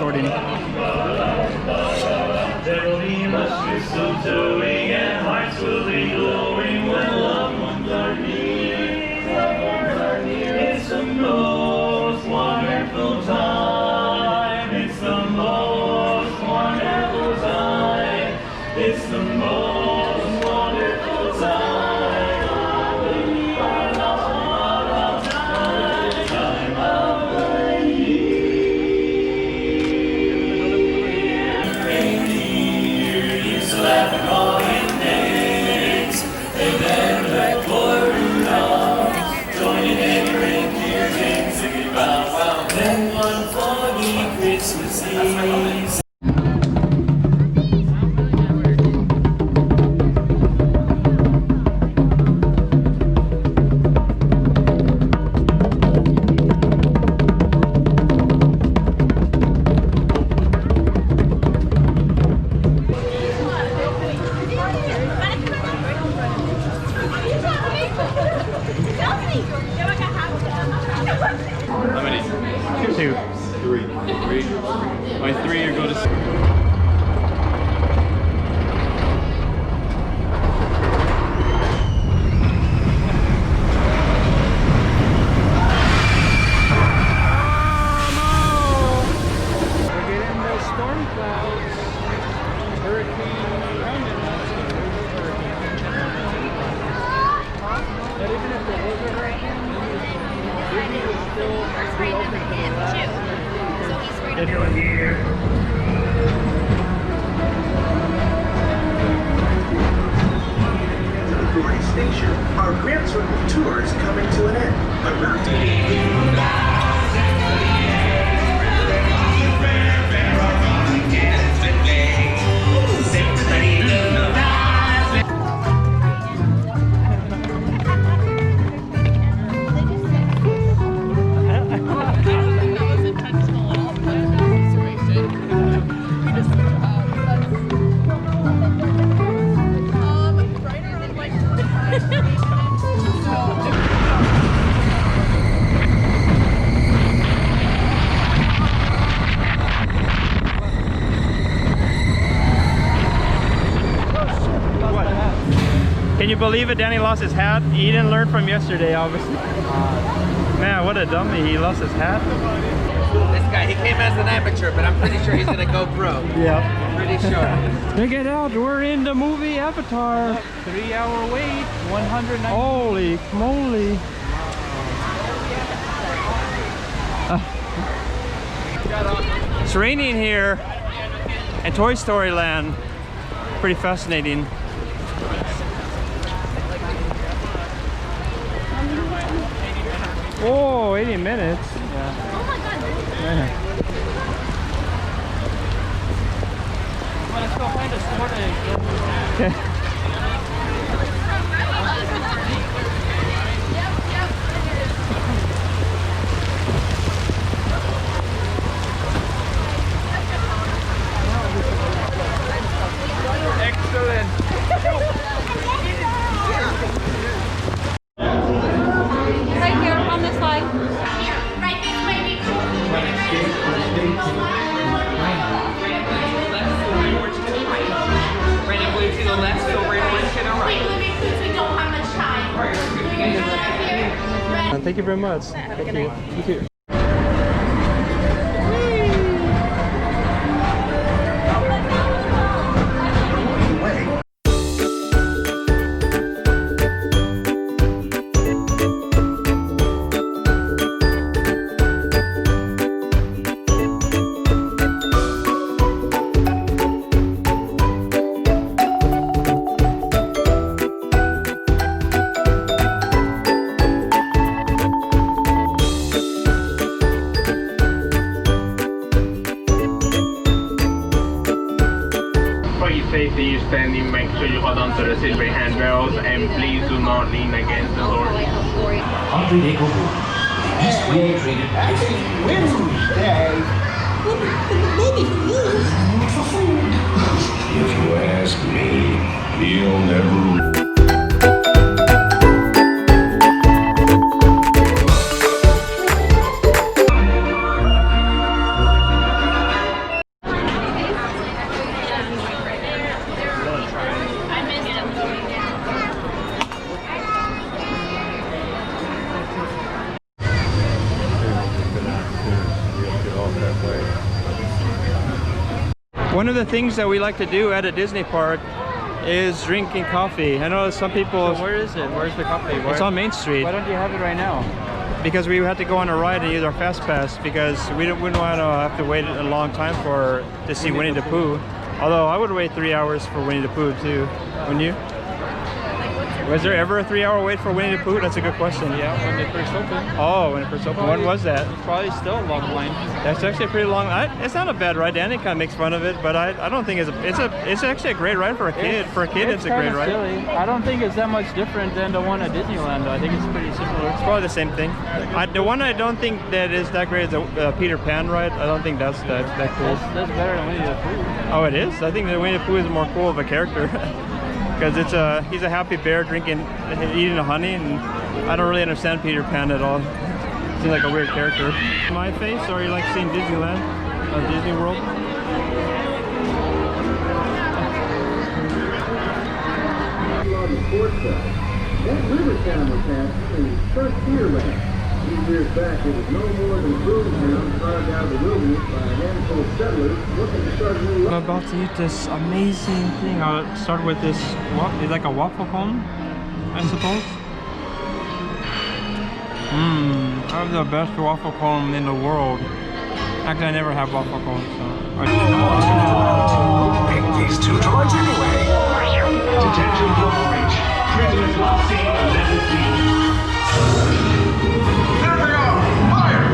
sorting. There will be much mistletoeing and hearts will be glowing when loved ones are near. Loved ones are near. It's the most wonderful time. It's the most wonderful time. It's the most wonderful time of the year. Time of the year. Reindeer used to laugh and call him names. They then let poor Rudolph join in any reindeer game, singing bow wow. Then one foggy Christmas Eve. How many? 2. 3. 3. My 3 or go to. Station, our Grand Circle tour is coming to an end, but not Can you believe it? Danny lost his hat. He didn't learn from yesterday, obviously. Man, what a dummy. He lost his hat. This guy, he came as an amateur, but I'm pretty sure he's gonna go pro. Yeah. Pretty sure. Check it out. We're in the movie Avatar. 3-hour wait, 190. Holy moly. It's raining here in Toy Story Land. Pretty fascinating. Oh, 80 minutes. Yeah. Oh my god. Yeah. Well, let's go find a store to Okay. Excellent. Right here on this side. Right this way, Brandon, blue to the left, so Brandon to the right. since we don't have much time. Thank you very much. Thank you. You too. Safety, you standing, make sure you hold on to the silver handrails and please do not lean against the door. Andre de Coburg, best way treated Wednesday. If you ask me, he'll never. One of the things that we like to do at a Disney park is drinking coffee. I know some people... So where is it? Where's the coffee? It's on Main Street. Why don't you have it right now? Because we had to go on a ride and use our fast pass because we wouldn't want to have to wait a long time to see Winnie the Pooh. Although I would wait 3 hours for Winnie the Pooh too, wouldn't you? Was there ever a 3-hour wait for Winnie the Pooh? That's a good question. Yeah, when they first opened. Oh, when it first opened. When was that? Probably still a long line. That's actually a pretty long. It's not a bad ride. Danny kind of makes fun of it, but I don't think it's actually a great ride for a kid. For a kid, it's a great ride. Silly. I don't think it's that much different than the one at Disneyland, though. I think it's pretty similar. It's probably the same thing. The one I don't think that is that great is the Peter Pan ride. I don't think that's that cool. That's better than Winnie the Pooh. Oh, it is? I think that Winnie the Pooh is more cool of a character. Because he's a happy bear eating the honey, and I don't really understand Peter Pan at all. Seems like a weird character. My face, or you like seeing Disneyland or Disney World? That river town was passed in its first year last. A few years back, it was no more than a boom town carved out of the wilderness by a handful of settlers looking to start a new life. I'm about to eat this amazing thing. I'll start with this, it's like a waffle cone, I suppose. I have the best waffle cone in the world. Actually, I never have waffle cones, so. Pick these two droids anyway. Detention block breach. Prisoners last seen 11 feet. There they are! Fire!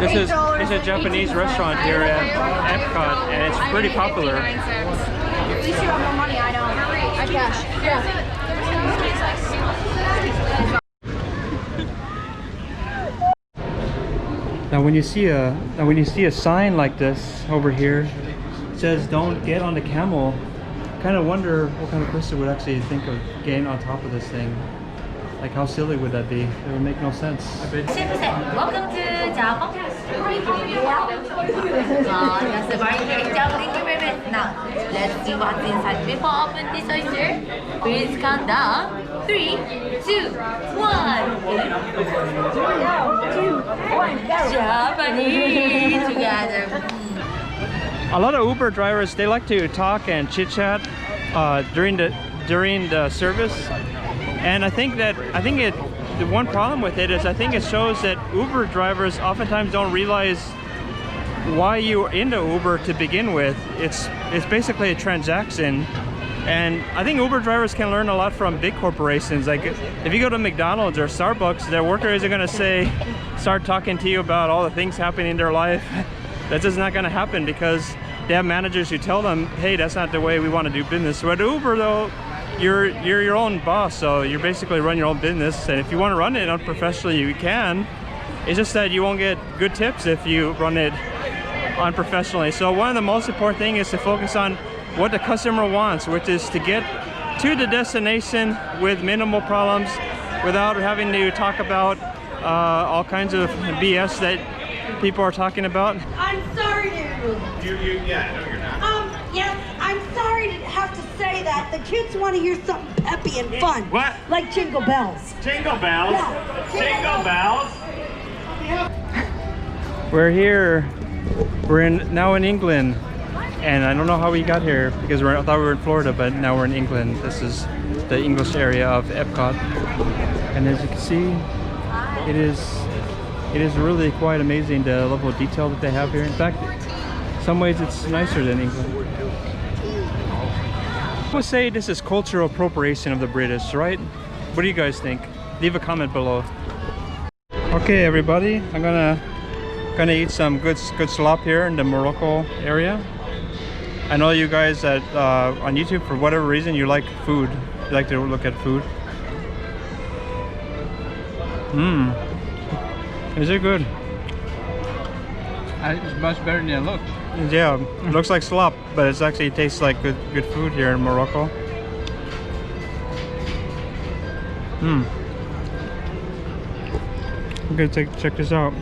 This is a Japanese restaurant here at Epcot, and it's pretty popular. At least you have more money, I don't. I cash. Yeah. Now when you see a sign like this over here, it says "Don't get on the camel." Kind of wonder what kind of person would actually think of getting on top of this thing. Like, how silly would that be? It would make no sense. Welcome to Japan. That's very great job. Thank you very much. Now, let's see what's inside. Before open this oyster, please count down. 3, 2, 1. 3, 2, 1, Japanese together. A lot of Uber drivers, they like to talk and chit chat during the service, and I think the one problem with it is I think it shows that Uber drivers oftentimes don't realize why you're into Uber to begin with. It's basically a transaction, and I think Uber drivers can learn a lot from big corporations. Like if you go to McDonald's or Starbucks, their workers are going to start talking to you about all the things happening in their life. That's just not going to happen because they have managers who tell them, hey, that's not the way we want to do business. So at Uber though, you're your own boss, so you basically run your own business, and if you want to run it unprofessionally, you can. It's just that you won't get good tips if you run it unprofessionally. So one of the most important things is to focus on what the customer wants, which is to get to the destination with minimal problems without having to talk about all kinds of BS that people are talking about. I'm sorry to... Yeah, no, you're not. Yes, I'm sorry to have to say that. The kids want to hear something peppy and fun. What? Like Jingle Bells. Jingle bells. Yeah. Jingle bells. We're here. We're now in England, and I don't know how we got here because I thought we were in Florida, but now we're in England. This is the English area of Epcot, and as you can see, it is really quite amazing the level of detail that they have here. In fact, in some ways it's nicer than England. I would say this is cultural appropriation of the British, right? What do you guys think? Leave a comment below. Okay, everybody, I'm gonna eat some good slop here in the Morocco area. I know you guys that on YouTube, for whatever reason, you like food. You like to look at food. Is it good? It's much better than it looked. Yeah, it looks like slop, but it actually tastes like good food here in Morocco. I'm gonna check this out.